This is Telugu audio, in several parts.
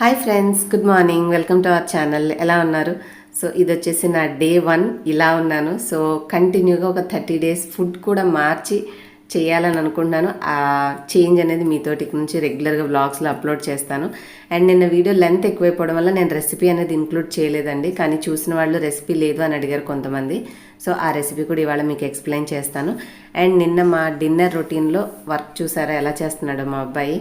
Hi friends, good morning. Welcome to our channel. ఎలా ఉన్నారు? సో ఇది వచ్చేసి నా డే 1 ఇలా ఉన్నాను. సో కంటిన్యూగా ఒక 30 days ఫుడ్ కూడా మార్చి చేయాలని అనుకుంటున్నాను. ఆ చేంజ్ అనేది మీతోటి నుంచి రెగ్యులర్గా వ్లాగ్స్లో అప్లోడ్ చేస్తాను. అండ్ నిన్న వీడియో లెంత్ ఎక్కువైపోవడం వల్ల నేను రెసిపీ అనేది ఇంక్లూడ్ చేయలేదండి. కానీ చూసిన వాళ్ళు రెసిపీ లేదు అని అడిగారు కొంతమంది. సో ఆ రెసిపీ కూడా ఇవాళ మీకు ఎక్స్ప్లెయిన్ చేస్తాను. అండ్ నిన్న మా డిన్నర్ రొటీన్లో వర్క్ చూసారా ఎలా చేస్తున్నాడో మా అబ్బాయి.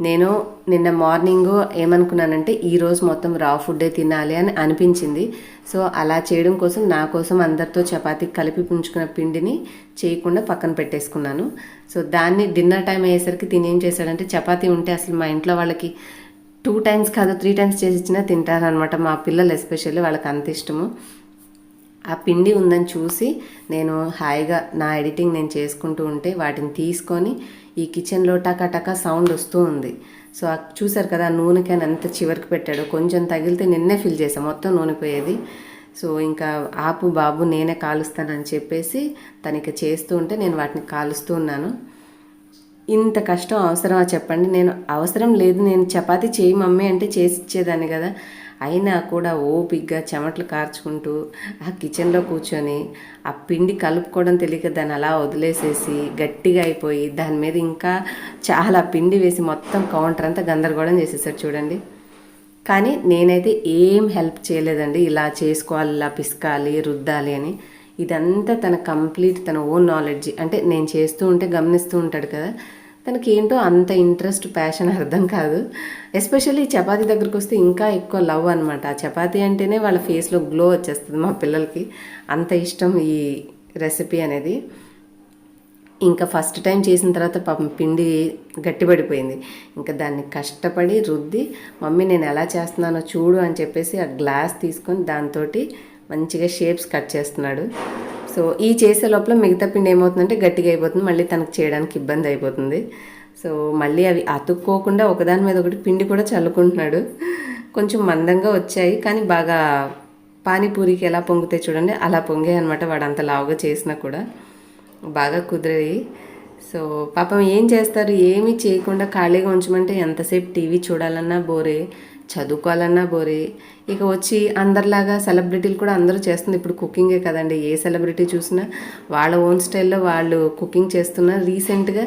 నేను నిన్న మార్నింగ్ ఏమనుకున్నానంటే ఈరోజు మొత్తం రా ఫుడ్డే తినాలి అని అనిపించింది. సో అలా చేయడం కోసం నా కోసం అందరితో చపాతీ కలిపి పుంజుకున్న పిండిని చేయకుండా పక్కన పెట్టేసుకున్నాను. సో దాన్ని డిన్నర్ టైం అయ్యేసరికి తినేం చేశాడంటే, చపాతీ ఉంటే అసలు మా ఇంట్లో వాళ్ళకి 2 times కాదు 3 times చేసి ఇచ్చినా తింటారనమాట. మా పిల్లలు ఎస్పెషల్లీ వాళ్ళకి అంత ఇష్టము. ఆ పిండి ఉందని చూసి నేను హాయిగా నా ఎడిటింగ్ నేను చేసుకుంటూ ఉంటే వాటిని తీసుకొని ఈ కిచెన్లో టకా సౌండ్ వస్తూ ఉంది. సో చూసారు కదా, నూనె క్యాన్ ఎంత చివరికి పెట్టాడో. కొంచెం తగిలితే నిన్నే ఫిల్ చేసాం, మొత్తం నూనె పోయేది. సో ఇంకా ఆపు బాబు నేనే కాలుస్తానని చెప్పేసి తనకి చేస్తూ ఉంటే నేను వాటిని కాలుస్తూ ఉన్నాను. ఇంత కష్టం అవసరమా చెప్పండి? నేను అవసరం లేదు, నేను చపాతీ చేయి మమ్మీ అంటే చేసి ఇచ్చేదాన్ని కదా. అయినా కూడా ఓపిగ్గా చెమటలు కార్చుకుంటూ ఆ కిచెన్లో కూర్చొని ఆ పిండి కలుపుకోవడం తెలియక దాన్ని అలా వదిలేసేసి గట్టిగా అయిపోయి దాని మీద ఇంకా చాలా పిండి వేసి మొత్తం కౌంటర్ అంతా గందరగోళం చేసేసారు చూడండి. కానీ నేనైతే ఏం హెల్ప్ చేయలేదండి. ఇలా చేసుకోవాలి, ఇలా పిసకాలి, రుద్దాలి అని. ఇదంతా తన కంప్లీట్ తన ఓన్ నాలెడ్జ్. అంటే నేను చేస్తూ ఉంటే గమనిస్తూ ఉంటాడు కదా, తనకి ఏంటో అంత ఇంట్రెస్ట్, ప్యాషన్ అర్థం కాదు. ఎస్పెషల్లీ చపాతీ దగ్గరికి వస్తే ఇంకా ఎక్కువ లవ్ అనమాట. ఆ చపాతీ అంటేనే వాళ్ళ ఫేస్లో గ్లో వచ్చేస్తుంది. మా పిల్లలకి అంత ఇష్టం ఈ రెసిపీ అనేది. ఇంకా ఫస్ట్ టైం చేసిన తర్వాత పాపం పిండి గట్టిపడిపోయింది. ఇంకా దాన్ని కష్టపడి రుద్ది మమ్మీ నేను ఎలా చేస్తున్నానో చూడు అని చెప్పేసి ఆ గ్లాస్ తీసుకొని దాంతో మంచిగా షేప్స్ కట్ చేస్తున్నాడు. సో ఈ చేసే లోపల మిగతా పిండి ఏమవుతుందంటే గట్టిగా అయిపోతుంది, మళ్ళీ తనకు చేయడానికి ఇబ్బంది అయిపోతుంది. సో మళ్ళీ అవి అతుక్కోకుండా ఒకదాని మీద ఒకటి పిండి కూడా చల్లుకుంటున్నాడు. కొంచెం మందంగా వచ్చాయి, కానీ బాగా పానీపూరికి ఎలా పొంగుతాయి చూడండి అలా పొంగాయి అనమాట. వాడు అంత లావుగా చేసినా కూడా బాగా కుదిరాయి. సో పాపం ఏం చేస్తారు, ఏమీ చేయకుండా ఖాళీగా ఉంచమంటే ఎంతసేపు టీవీ చూడాలన్నా బోరే, చదువుకోవాలన్నా బోరే. ఇక వచ్చి అందరిలాగా సెలబ్రిటీలు కూడా అందరూ చేస్తుంది ఇప్పుడు కుకింగే కదండి. ఏ సెలబ్రిటీ చూసినా వాళ్ళ ఓన్ స్టైల్లో వాళ్ళు కుకింగ్ చేస్తున్నారు. రీసెంట్గా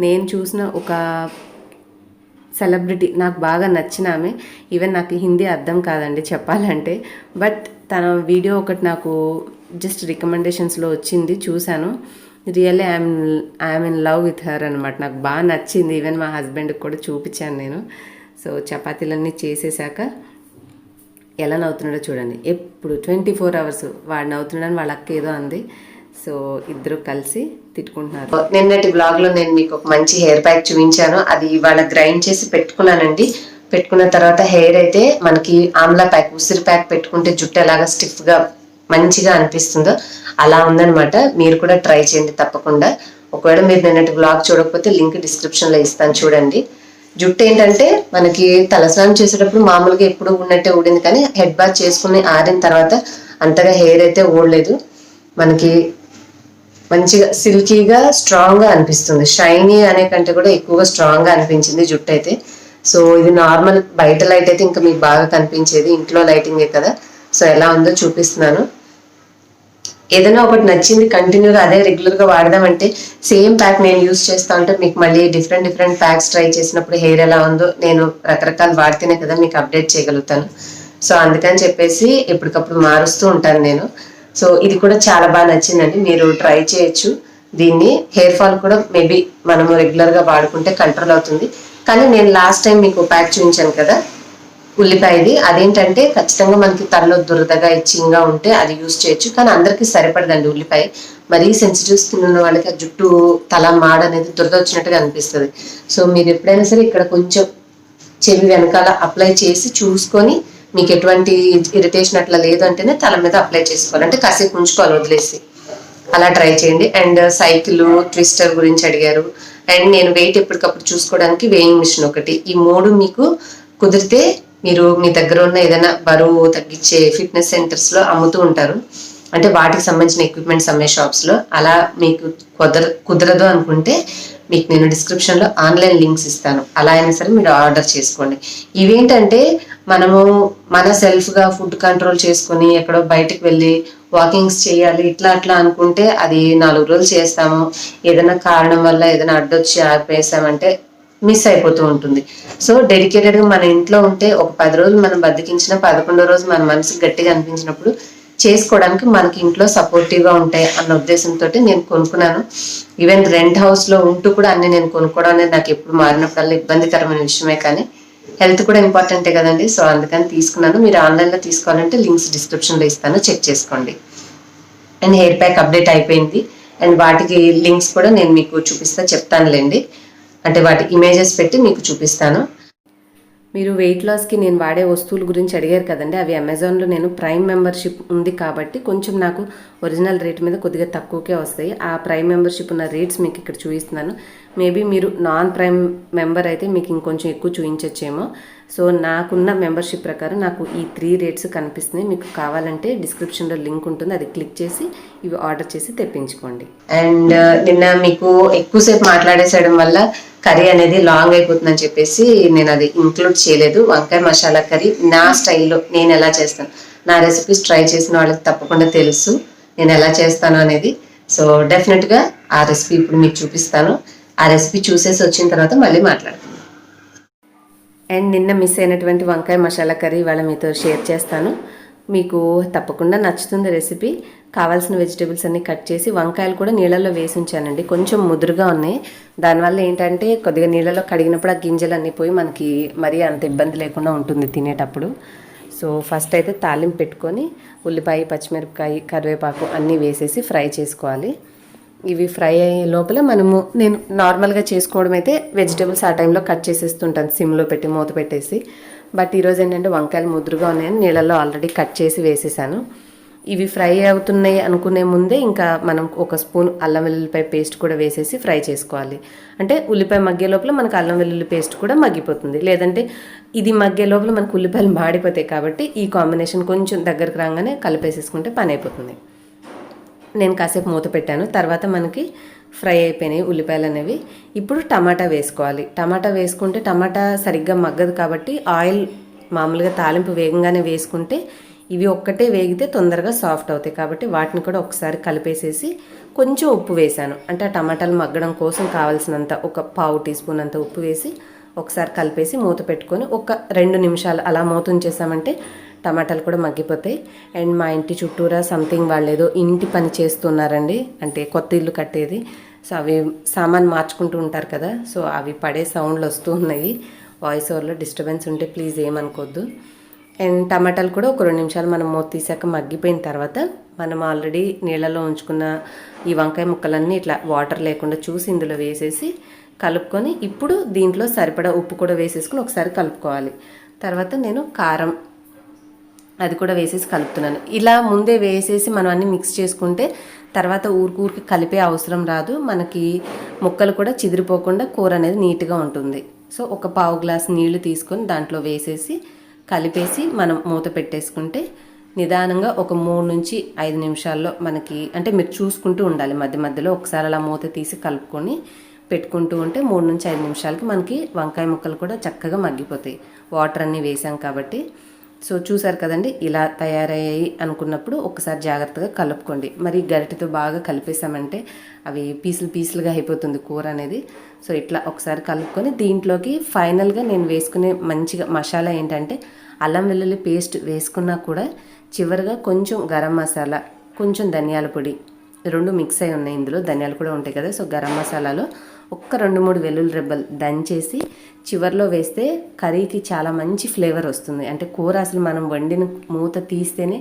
నేను చూసిన ఒక సెలబ్రిటీ నాకు బాగా నచ్చిన ఆమె, ఈవెన్ నాకు హిందీ అర్థం కాదండి చెప్పాలంటే, బట్ తన వీడియో ఒకటి నాకు జస్ట్ రికమెండేషన్స్లో వచ్చింది, చూశాను. Really I'm in love with her అనమాట. నాకు బాగా నచ్చింది. ఈవెన్ మా హస్బెండ్కి కూడా చూపించాను నేను. సో చపాతీలన్నీ చేసేసాక ఎలా నవ్వుతున్నాడో చూడండి. ఎప్పుడు 24 hours వాడు నవ్వుతున్నాడని వాళ్ళ అక్క ఏదో అంది. సో ఇద్దరు కలిసి తిట్టుకుంటున్నారు. నిన్నటి బ్లాగ్లో నేను మీకు ఒక మంచి హెయిర్ ప్యాక్ చూపించాను. అది ఇవాళ గ్రైండ్ చేసి పెట్టుకున్నానండి. పెట్టుకున్న తర్వాత హెయిర్ అయితే మనకి ఆమ్లా ప్యాక్, ఉసిరి ప్యాక్ పెట్టుకుంటే జుట్టు ఎలాగా స్టిఫ్గా మంచిగా అనిపిస్తుందో అలా ఉందనమాట. మీరు కూడా ట్రై చేయండి తప్పకుండా. ఒకవేళ మీరు నిన్నటి బ్లాగ్ చూడకపోతే లింక్ డిస్క్రిప్షన్లో ఇస్తాను, చూడండి. జుట్టు ఏంటంటే మనకి తలస్నానం చేసేటప్పుడు మామూలుగా ఎప్పుడు ఉన్నట్టే ఊడింది, కానీ హెడ్ బాత్ చేసుకుని ఆరిన తర్వాత అంతగా హెయిర్ అయితే ఊడలేదు. మనకి మంచిగా సిల్కీగా స్ట్రాంగ్గా అనిపిస్తుంది. షైనీ అనే కంటే కూడా ఎక్కువగా స్ట్రాంగ్గా అనిపించింది జుట్టు అయితే. సో ఇది నార్మల్ బయట లైట్ అయితే ఇంకా మీకు బాగా కనిపించేది, ఇంట్లో లైటింగే కదా. సో ఎలా ఉందో చూపిస్తున్నాను. ఏదైనా ఒకటి నచ్చింది కంటిన్యూగా అదే రెగ్యులర్గా వాడదామంటే సేమ్ ప్యాక్ నేను యూజ్ చేస్తా ఉంటే మీకు మళ్ళీ డిఫరెంట్ ప్యాక్స్ ట్రై చేసినప్పుడు హెయిర్ ఎలా ఉందో నేను రకరకాలు వాడితేనే కదా మీకు అప్డేట్ చేయగలుగుతాను. సో అందుకని చెప్పేసి ఎప్పటికప్పుడు మారుస్తూ ఉంటాను నేను. సో ఇది కూడా చాలా బాగా నచ్చిందండి, మీరు ట్రై చేయొచ్చు దీన్ని. హెయిర్ ఫాల్ కూడా మేబీ మనము రెగ్యులర్గా వాడుకుంటే కంట్రోల్ అవుతుంది. కానీ నేను లాస్ట్ టైం మీకు ప్యాక్ చూపించాను కదా ఉల్లిపాయది, అదేంటంటే ఖచ్చితంగా మనకి తలలో దురదగా ఇచ్చింగ్గా ఉంటే అది యూజ్ చేయొచ్చు. కానీ అందరికీ సరిపడదండి ఉల్లిపాయ. మరీ సెన్సిటివ్ స్కిన్ ఉన్న వాళ్ళకి ఆ జుట్టు తల మాడ అనేది దురద వచ్చినట్టుగా అనిపిస్తుంది. సో మీరు ఎప్పుడైనా సరే ఇక్కడ కొంచెం చెవి వెనకాల అప్లై చేసి చూసుకొని మీకు ఎటువంటి ఇరిటేషన్ అట్లా లేదు అంటేనే తల మీద అప్లై చేసుకోవాలి, అంటే కాసేపు ఉంచుకోవాలి వదిలేసి. అలా ట్రై చేయండి. అండ్ సైకిల్ ట్విస్టర్ గురించి అడిగారు. అండ్ నేను వెయిట్ ఎప్పటికప్పుడు చూసుకోవడానికి వేయింగ్ మిషన్ ఒకటి. ఈ 3 మీకు కుదిరితే మీరు మీ దగ్గర ఉన్న ఏదైనా బరువు తగ్గించే ఫిట్నెస్ సెంటర్స్లో అమ్ముతూ ఉంటారు, అంటే వాటికి సంబంధించిన ఎక్విప్మెంట్స్ అమ్మే షాప్స్లో. అలా మీకు కుదరదు అనుకుంటే మీకు నేను డిస్క్రిప్షన్లో ఆన్లైన్ లింక్స్ ఇస్తాను, అలా అయినా సరే మీరు ఆర్డర్ చేసుకోండి. ఇవేంటంటే మనము మన సెల్ఫ్గా ఫుడ్ కంట్రోల్ చేసుకొని ఎక్కడో బయటకు వెళ్ళి వాకింగ్స్ చేయాలి ఇట్లా అట్లా అనుకుంటే అది 4 రోజులు చేస్తాము, ఏదైనా కారణం వల్ల ఏదైనా అడ్డొచ్చి ఆపేసామంటే మిస్ అయిపోతూ ఉంటుంది. సో డెడికేటెడ్గా మన ఇంట్లో ఉంటే ఒక 10 రోజులు మనం బతికించిన 11వ రోజు మన మనసుకి గట్టిగా అనిపించినప్పుడు చేసుకోవడానికి మనకి ఇంట్లో సపోర్టివ్గా ఉంటాయి అన్న ఉద్దేశంతో నేను కొనుక్కున్నాను. ఈవెన్ రెంట్ హౌస్లో ఉంటూ కూడా అన్ని నేను కొనుక్కోవడం అనేది నాకు ఎప్పుడు మారినప్పుడల్లా ఇబ్బందికరమైన విషయమే, కానీ హెల్త్ కూడా ఇంపార్టెంటే కదండి. సో అందుకని తీసుకున్నాను. మీరు ఆన్లైన్లో తీసుకోవాలంటే లింక్స్ డిస్క్రిప్షన్లో ఇస్తాను, చెక్ చేసుకోండి. అండ్ హెయిర్ ప్యాక్ అప్డేట్ అయిపోయింది, అండ్ వాటికి లింక్స్ కూడా నేను మీకు చెప్తానులేండి, అంటే వాటి ఇమేజెస్ పెట్టి మీకు చూపిస్తాను. మీరు వెయిట్ లాస్కి నేను వాడే వస్తువుల గురించి అడిగారు కదండి, అవి అమెజాన్లో నేను ప్రైమ్ మెంబర్షిప్ ఉంది కాబట్టి కొంచెం నాకు ఒరిజినల్ రేట్ మీద కొద్దిగా తక్కువకే వస్తాయి. ఆ ప్రైమ్ మెంబర్షిప్ ఉన్న రేట్స్ మీకు ఇక్కడ చూపిస్తున్నాను. మేబీ మీరు నాన్ ప్రైమ్ మెంబర్ అయితే మీకు ఇంకొంచెం ఎక్కువ చూపించచ్చేమో. సో నాకున్న మెంబర్షిప్ ప్రకారం నాకు ఈ 3 రేట్స్ కనిపిస్తున్నాయి. మీకు కావాలంటే డిస్క్రిప్షన్లో లింక్ ఉంటుంది, అది క్లిక్ చేసి ఇవి ఆర్డర్ చేసి తెప్పించుకోండి. అండ్ నిన్న మీకు ఎక్కువసేపు మాట్లాడేసేయడం వల్ల కర్రీ అనేది లాంగ్ అయిపోతుందని చెప్పేసి నేను అది ఇంక్లూడ్ చేయలేదు. వంకాయ మసాలా కర్రీ నా స్టైల్లో నేను ఎలా చేస్తాను, నా రెసిపీస్ ట్రై చేసిన వాళ్ళకి తప్పకుండా తెలుసు నేను ఎలా చేస్తాను అనేది. సో డెఫినెట్గా ఆ రెసిపీ ఇప్పుడు మీకు చూపిస్తాను. ఆ రెసిపీ చూసేసి వచ్చిన తర్వాత మళ్ళీ మాట్లాడతాను. అండ్ నిన్న మిస్ అయినటువంటి వంకాయ మసాలా కర్రీ ఇవాళ మీతో షేర్ చేస్తాను. మీకు తప్పకుండా నచ్చుతుంది రెసిపీ. కావాల్సిన వెజిటేబుల్స్ అన్నీ కట్ చేసి వంకాయలు కూడా నీళ్ళల్లో వేసి ఉంచానండి, కొంచెం ముదురుగా ఉన్నాయి. దానివల్ల ఏంటంటే కొద్దిగా నీళ్ళలో కడిగినప్పుడు ఆ గింజలు అన్నీ పోయి మనకి మరీ అంత ఇబ్బంది లేకుండా ఉంటుంది తినేటప్పుడు. సో ఫస్ట్ అయితే తాలింపు పెట్టుకొని ఉల్లిపాయ, పచ్చిమిరపకాయ, కరివేపాకు అన్నీ వేసేసి ఫ్రై చేసుకోవాలి. ఇవి ఫ్రై అయ్యే లోపల నేను నార్మల్గా చేసుకోవడం అయితే వెజిటేబుల్స్ ఆ టైంలో కట్ చేసేస్తుంటాను సిమ్లో పెట్టి మూత పెట్టేసి. బట్ ఈరోజు ఏంటంటే వంకాయలు ముదురుగా ఉన్నాయని నీళ్ళల్లో ఆల్రెడీ కట్ చేసి వేసేసాను. ఇవి ఫ్రై అవుతున్నాయి అనుకునే ముందే ఇంకా మనం 1 స్పూన్ అల్లం వెల్లుల్లిపాయ పేస్ట్ కూడా వేసేసి ఫ్రై చేసుకోవాలి. అంటే ఉల్లిపాయ మగ్గే లోపల మనకు అల్లం వెల్లుల్లి పేస్ట్ కూడా మగ్గిపోతుంది, లేదంటే ఇది మగ్గే లోపల మనకు ఉల్లిపాయలు మాడిపోతాయి. కాబట్టి ఈ కాంబినేషన్ కొంచెం దగ్గరకు రాగానే కలిపేసేసుకుంటే పని అయిపోతుంది. నేను కాసేపు మూత పెట్టాను, తర్వాత మనకి ఫ్రై అయిపోయినాయి ఉల్లిపాయలు అనేవి. ఇప్పుడు టమాటా వేసుకోవాలి. టమాటా వేసుకుంటే టమాటా సరిగ్గా మగ్గదు కాబట్టి ఆయిల్ మామూలుగా తాలింపు వేగంగానే వేసుకుంటే ఇవి ఒక్కటే వేగితే తొందరగా సాఫ్ట్ అవుతాయి. కాబట్టి వాటిని కూడా ఒకసారి కలిపేసేసి కొంచెం ఉప్పు వేసాను, అంటే ఆ టమాటాలు మగ్గడం కోసం కావాల్సినంత 1/4 టీ స్పూన్ అంత ఉప్పు వేసి ఒకసారి కలిపేసి మూత పెట్టుకొని 2 నిమిషాలు అలా మూత ఉంచేసామంటే టమాటాలు కూడా మగ్గిపోతాయి. అండ్ మా ఇంటి చుట్టూరా సంథింగ్ వాళ్ళు ఏదో ఇంటి పని చేస్తున్నారండి, అంటే కొత్త ఇల్లు కట్టేది. సో అవి సామాన్ మార్చుకుంటూ ఉంటారు కదా, సో అవి పడే సౌండ్లు వస్తూ ఉన్నాయి. వాయిస్ ఓవర్లో డిస్టర్బెన్స్ ఉంటే ప్లీజ్ ఏమనుకోవద్దు. అండ్ టమాటాలు కూడా 2 నిమిషాలు మనం మూత తీసాక మగ్గిపోయిన తర్వాత మనం ఆల్రెడీ నీళ్ళలో ఉంచుకున్న ఈ వంకాయ ముక్కలన్నీ ఇట్లా వాటర్ లేకుండా చూసి ఇందులో వేసేసి కలుపుకొని ఇప్పుడు దీంట్లో సరిపడా ఉప్పు కూడా వేసేసుకుని ఒకసారి కలుపుకోవాలి. తర్వాత నేను కారం అది కూడా వేసేసి కలుపుతున్నాను. ఇలా ముందే వేసేసి మనం అన్నీ మిక్స్ చేసుకుంటే తర్వాత ఊరికి కలిపే అవసరం రాదు, మనకి ముక్కలు కూడా చిదిరిపోకుండా కూర అనేది నీట్గా ఉంటుంది. సో 1/4 గ్లాస్ నీళ్లు తీసుకొని దాంట్లో వేసేసి కలిపేసి మనం మూత పెట్టేసుకుంటే నిదానంగా 3 నుంచి 5 నిమిషాల్లో మనకి, అంటే మీరు చూసుకుంటూ ఉండాలి మధ్య మధ్యలో ఒకసారి అలా మూత తీసి కలుపుకొని పెట్టుకుంటూ ఉంటే 3 నుంచి 5 నిమిషాలకి మనకి వంకాయ ముక్కలు కూడా చక్కగా మగ్గిపోతాయి, వాటర్ అన్నీ వేసాం కాబట్టి. సో చూసారు కదండి, ఇలా తయారయ్యాయి అనుకున్నప్పుడు ఒకసారి జాగ్రత్తగా కలుపుకోండి. మరి గరిటెతో బాగా కలిపేసామంటే అవి పీసులుగా అయిపోతుంది కూర అనేది. సో ఇట్లా ఒకసారి కలుపుకొని దీంట్లోకి ఫైనల్గా నేను వేసుకునే మంచిగా మసాలా ఏంటంటే అల్లం వెల్లుల్లి పేస్ట్ వేసుకున్నా కూడా చివరిగా కొంచెం గరం మసాలా, కొంచెం ధనియాల పొడి, 2 మిక్స్ అయి ఉన్నాయి, ఇందులో ధనియాలు కూడా ఉంటాయి కదా. సో గరం మసాలాలో 2-3 వెల్లుల్లి రెబ్బలు దంచేసి చివర్లో వేస్తే కర్రీకి చాలా మంచి ఫ్లేవర్ వస్తుంది. అంటే కూర అసలు మనం వండిన మూత తీస్తేనే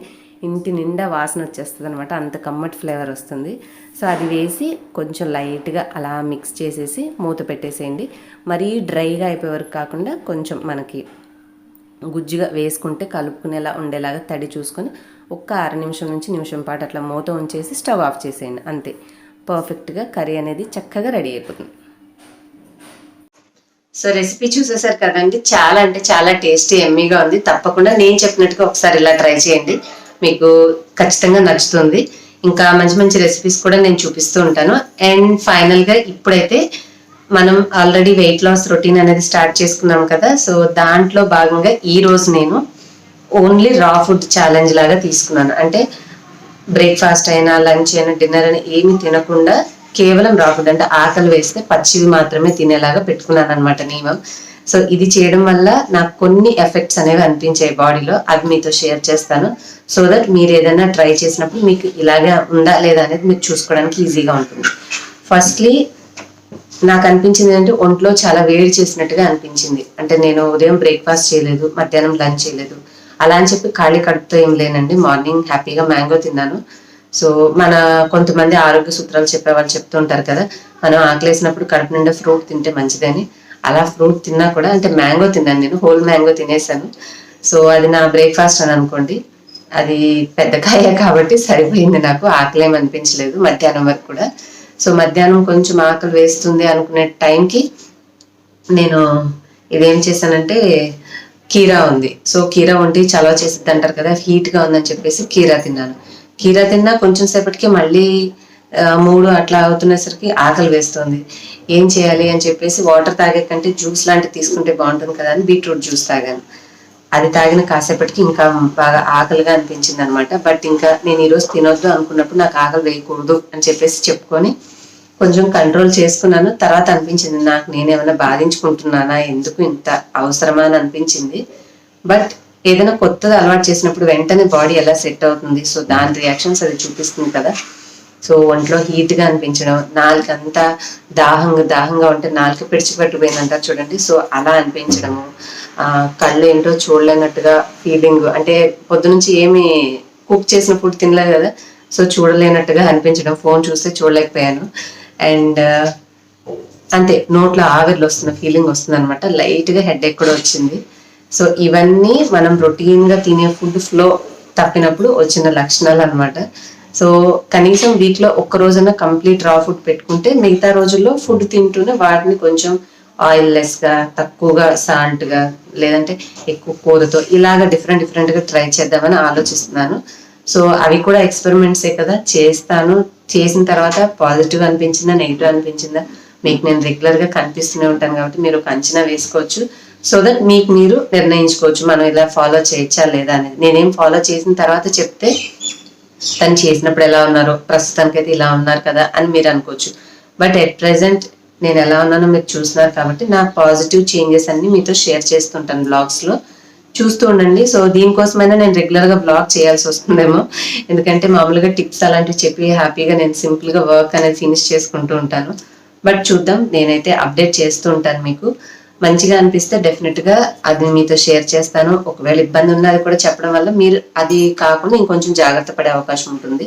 ఇంటి నిండా వాసన వచ్చేస్తుంది అనమాట, అంత కమ్మటి ఫ్లేవర్ వస్తుంది. సో అది వేసి కొంచెం లైట్గా అలా మిక్స్ చేసేసి మూత పెట్టేసేయండి. మరీ డ్రైగా అయిపోయే వరకు కాకుండా కొంచెం మనకి గుజ్జుగా వేసుకుంటే కలుపుకునేలా ఉండేలాగా తడి చూసుకొని 6 నిమిషం నుంచి నిమిషం పాటు అట్లా మూత ఉంచేసి స్టవ్ ఆఫ్ చేసేయండి. అంతే, పర్ఫెక్ట్గా కర్రీ అనేది చక్కగా రెడీ అయిపోతుంది. సో రెసిపీ చూసేసారు కదండి, చాలా అంటే చాలా టేస్టీ ఎమ్మీగా ఉంది. తప్పకుండా నేను చెప్పినట్టుగా ఒకసారి ఇలా ట్రై చేయండి, మీకు ఖచ్చితంగా నచ్చుతుంది. ఇంకా మంచి మంచి రెసిపీస్ కూడా నేను చూపిస్తూ ఉంటాను. అండ్ ఫైనల్గా ఇప్పుడైతే మనం ఆల్రెడీ వెయిట్ లాస్ రొటీన్ అనేది స్టార్ట్ చేసుకున్నాం కదా. సో దాంట్లో భాగంగా ఈ రోజు నేను ఓన్లీ రా ఫుడ్ ఛాలెంజ్ లాగా తీసుకున్నాను. అంటే బ్రేక్ఫాస్ట్ అయినా, లంచ్ అయినా, డిన్నర్ అయినా ఏమి తినకుండా కేవలం రా ఫుడ్, అంటే ఆకలి వేస్తే పచ్చివి మాత్రమే తినేలాగా పెట్టుకున్నాను అనమాట నియమం. సో ఇది చేయడం వల్ల నాకు కొన్ని ఎఫెక్ట్స్ అనేవి అనిపించాయి బాడీలో. అవి మీతో షేర్ చేస్తాను. సో దట్ మీరు ఏదైనా ట్రై చేసినప్పుడు మీకు ఇలాగే ఉందా లేదా అనేది మీరు చూసుకోవడానికి ఈజీగా ఉంటుంది. ఫస్ట్లీ నాకు అనిపించింది అంటే ఒంట్లో చాలా వేడి చేసినట్టుగా అనిపించింది. అంటే నేను ఉదయం బ్రేక్ఫాస్ట్ చేయలేదు, మధ్యాహ్నం లంచ్ చేయలేదు. అలా అని చెప్పి ఖాళీ కడుపుతో ఏం లేనండి. మార్నింగ్ హ్యాపీగా మ్యాంగో తిన్నాను. సో మన కొంతమంది ఆరోగ్య సూత్రాలు చెప్పే వాళ్ళు చెప్తూ ఉంటారు కదా, మనం ఆకలేసినప్పుడు కడుపు నిండా ఫ్రూట్ తింటే మంచిదని. అలా ఫ్రూట్ తిన్నా కూడా, అంటే మ్యాంగో తిన్నాను, నేను హోల్ మ్యాంగో తినేసాను. సో అది నా బ్రేక్ఫాస్ట్ అని అనుకోండి. అది పెద్ద కాయ కాబట్టి సరిపోయింది, నాకు ఆకలేం అనిపించలేదు మధ్యాహ్నం వరకు కూడా. సో మధ్యాహ్నం కొంచెం ఆకలి వేస్తుంది అనుకునే టైంకి నేను ఇదేం చేశానంటే, కీరా ఉంది. సో కీరా వంటి చలవ చేసిద్ది అంటారు కదా, హీట్గా ఉందని చెప్పేసి కీరా తిన్నాను. కీరా తిన్నా కొంచెం సేపటికి మళ్ళీ 3 అట్లా అవుతున్నసరికి ఆకలి వేస్తుంది. ఏం చేయాలి అని చెప్పేసి వాటర్ తాగే కంటే జ్యూస్ లాంటివి తీసుకుంటే బాగుంటుంది కదా అని బీట్రూట్ జ్యూస్ తాగాను. అది తాగిన కాసేపటికి ఇంకా బాగా ఆకలిగా అనిపించింది అనమాట. బట్ ఇంకా నేను ఈరోజు తినొద్దు అనుకున్నప్పుడు నాకు ఆకలి వేయకూడదు అని చెప్పేసి చెప్పుకొని కొంచెం కంట్రోల్ చేసుకున్నాను. తర్వాత అనిపించింది నాకు నేనేమైనా బాధించుకుంటున్నానా, ఎందుకు ఇంత అవసరమా అని అనిపించింది. బట్ ఏదైనా కొత్తది అలవాటు చేసినప్పుడు వెంటనే బాడీ ఎలా సెట్ అవుతుంది, సో దాని రియాక్షన్స్ అది చూపిస్తుంది కదా. సో ఒంట్లో హీట్గా అనిపించడం, నాలుక అంతా దాహంగా ఉంటే నాలుక పిడిచిపెట్టిపోయిందంటారు చూడండి, సో అలా అనిపించడము, కళ్ళు ఏంటో చూడలేనట్టుగా ఫీలింగ్, అంటే పొద్దునుంచి ఏమి కుక్ చేసిన ఫుడ్ తినలేదు కదా, సో చూడలేనట్టుగా అనిపించడం, ఫోన్ చూస్తే చూడలేకపోయాను. అండ్ అంతే, నోట్లో ఆవిర్లు వస్తున్న ఫీలింగ్ వస్తుంది అనమాట. లైట్గా హెడేక్ కూడా వచ్చింది. సో ఇవన్నీ మనం రొటీన్గా తినే ఫుడ్ ఫ్లో తప్పినప్పుడు వచ్చిన లక్షణాలు అనమాట. సో కనీసం వీక్లో ఒక్క రోజైనా కంప్లీట్ రా ఫుడ్ పెట్టుకుంటే మిగతా రోజుల్లో ఫుడ్ తింటూనే వాటిని కొంచెం ఆయిల్ లెస్గా, తక్కువగా సాల్ట్గా, లేదంటే ఎక్కువ కూరతో ఇలాగా డిఫరెంట్గా ట్రై చేద్దామని ఆలోచిస్తున్నాను. సో అవి కూడా ఎక్స్పెరిమెంట్సే కదా, చేస్తాను. చేసిన తర్వాత పాజిటివ్ అనిపించిందా, నెగిటివ్ అనిపించిందా, మీకు నేను రెగ్యులర్గా కనిపిస్తూనే ఉంటాను కాబట్టి మీరు ఒక అంచనా వేసుకోవచ్చు. సో దట్ మీకు మీరు నిర్ణయించుకోవచ్చు మనం ఇలా ఫాలో చేయొచ్చా లేదా అనేది. నేనేం ఫాలో చేసిన తర్వాత చెప్తే తను చేసినప్పుడు ఎలా ఉన్నారో, ప్రస్తుతానికైతే ఇలా ఉన్నారు కదా అని మీరు అనుకోవచ్చు. బట్ ఎట్ ప్రెసెంట్ నేను ఎలా ఉన్నానో మీరు చూస్తున్నారు కాబట్టి నా పాజిటివ్ చేంజెస్ అన్ని మీతో షేర్ చేస్తుంటాను బ్లాగ్స్లో, చూస్తూ ఉండండి. సో దీనికోసమైనా నేను రెగ్యులర్గా బ్లాగ్ చేయాల్సి వస్తుందేమో, ఎందుకంటే మామూలుగా టిప్స్ అలాంటివి చెప్పి హ్యాపీగా నేను సింపుల్గా వర్క్ అనేది ఫినిష్ చేసుకుంటూ ఉంటాను. బట్ చూద్దాం, నేనైతే అప్డేట్ చేస్తూ ఉంటాను. మీకు మంచిగా అనిపిస్తే డెఫినెట్గా అది మీతో షేర్ చేస్తాను. ఒకవేళ ఇబ్బంది ఉన్నా అది కూడా చెప్పడం వల్ల మీరు అది కాకుండా ఇంకొంచెం జాగ్రత్త పడే అవకాశం ఉంటుంది.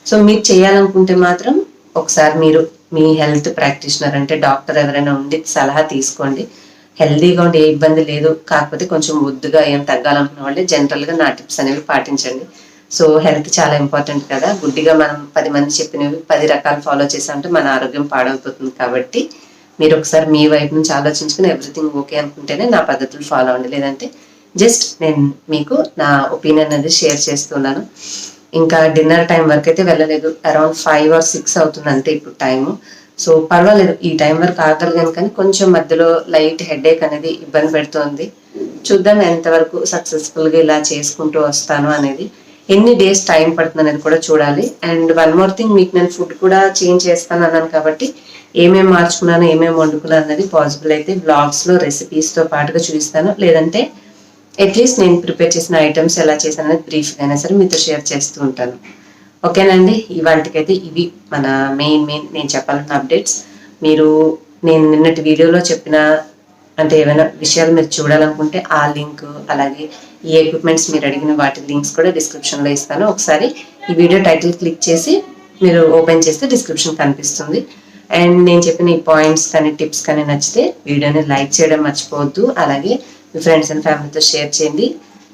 సో మీరు చేయాలనుకుంటే మాత్రం ఒకసారి మీరు మీ హెల్త్ ప్రాక్టీషనర్, అంటే డాక్టర్ ఎవరైనా ఉండి సలహా తీసుకోండి. హెల్దీగా ఉండే ఏ ఇబ్బంది లేదు, కాకపోతే కొంచెం ముద్దుగా ఏం తగ్గాలనుకున్న వాళ్ళే జనరల్గా నా టిప్స్ అనేవి పాటించండి. సో హెల్త్ చాలా ఇంపార్టెంట్ కదా, గుడ్డిగా మనం 10 మంది చెప్పినవి 10 రకాలు ఫాలో చేసామంటే మన ఆరోగ్యం పాడవుతుంది. కాబట్టి మీరు ఒకసారి మీ వైపు నుంచి ఆలోచించుకుని ఎవ్రీథింగ్ ఓకే అనుకుంటేనే నా పద్ధతులు ఫాలో అవ్వండి. లేదంటే జస్ట్ నేను మీకు నా ఒపీనియన్ అనేది షేర్ చేస్తున్నాను. ఇంకా డిన్నర్ టైం వరకు అయితే వెళ్ళలేదు, అరౌండ్ 5 or 6 అవుతుంది అంతే ఇప్పుడు టైము. సో పర్వాలేదు, ఈ టైం వరకు ఆగలిగాను, కానీ కొంచెం మధ్యలో లైట్ హెడేక్ అనేది ఇబ్బంది పెడుతోంది. చూద్దాం ఎంతవరకు సక్సెస్ఫుల్గా ఇలా చేసుకుంటూ వస్తాను అనేది. ఎన్ని డేస్ టైం పడుతుంది అనేది కూడా చూడాలి. అండ్ వన్ మోర్ థింగ్, మీకు నేను ఫుడ్ కూడా చేంజ్ చేస్తాను అన్నాను కాబట్టి ఏమేమి మార్చుకున్నాను, ఏమేమి వండుకున్నాను అనేది పాసిబుల్ అయితే బ్లాగ్స్లో రెసిపీస్తో పాటుగా చూపిస్తాను. లేదంటే అట్లీస్ట్ నేను ప్రిపేర్ చేసిన ఐటమ్స్ ఎలా చేశాను అనేది బ్రీఫ్గా అయినా సరే మీతో షేర్ చేస్తూ ఉంటాను. ఓకేనండి, ఇవాళకైతే ఇవి మన మెయిన్ నేను చెప్పాలన్న అప్డేట్స్. మీరు నేను నిన్నటి వీడియోలో చెప్పిన, అంటే ఏమైనా విషయాలు మీరు చూడాలనుకుంటే ఆ లింక్, అలాగే ఈ ఎక్విప్మెంట్స్ మీరు అడిగిన వాటి లింక్స్ కూడా డిస్క్రిప్షన్లో ఇస్తాను. ఒకసారి ఈ వీడియో టైటిల్ క్లిక్ చేసి మీరు ఓపెన్ చేస్తే డిస్క్రిప్షన్ కనిపిస్తుంది. అండ్ నేను చెప్పిన ఈ పాయింట్స్ కానీ టిప్స్ కానీ నచ్చితే వీడియోని లైక్ చేయడం మర్చిపోవద్దు. అలాగే మీ ఫ్రెండ్స్ అండ్ ఫ్యామిలీతో షేర్ చేయండి.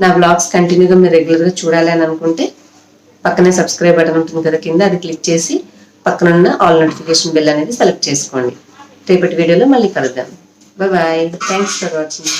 నా బ్లాగ్స్ కంటిన్యూగా మీరు రెగ్యులర్గా చూడాలి అని అనుకుంటే పక్కనే సబ్స్క్రైబ్ బటన్ ఉంటుంది కదా కింద, అది క్లిక్ చేసి పక్కనున్న ఆల్ నోటిఫికేషన్ బెల్ అనేది సెలెక్ట్ చేసుకోండి. రేపటి వీడియోలో మళ్ళీ కలుద్దాం. బాయ్. Thanks for watching.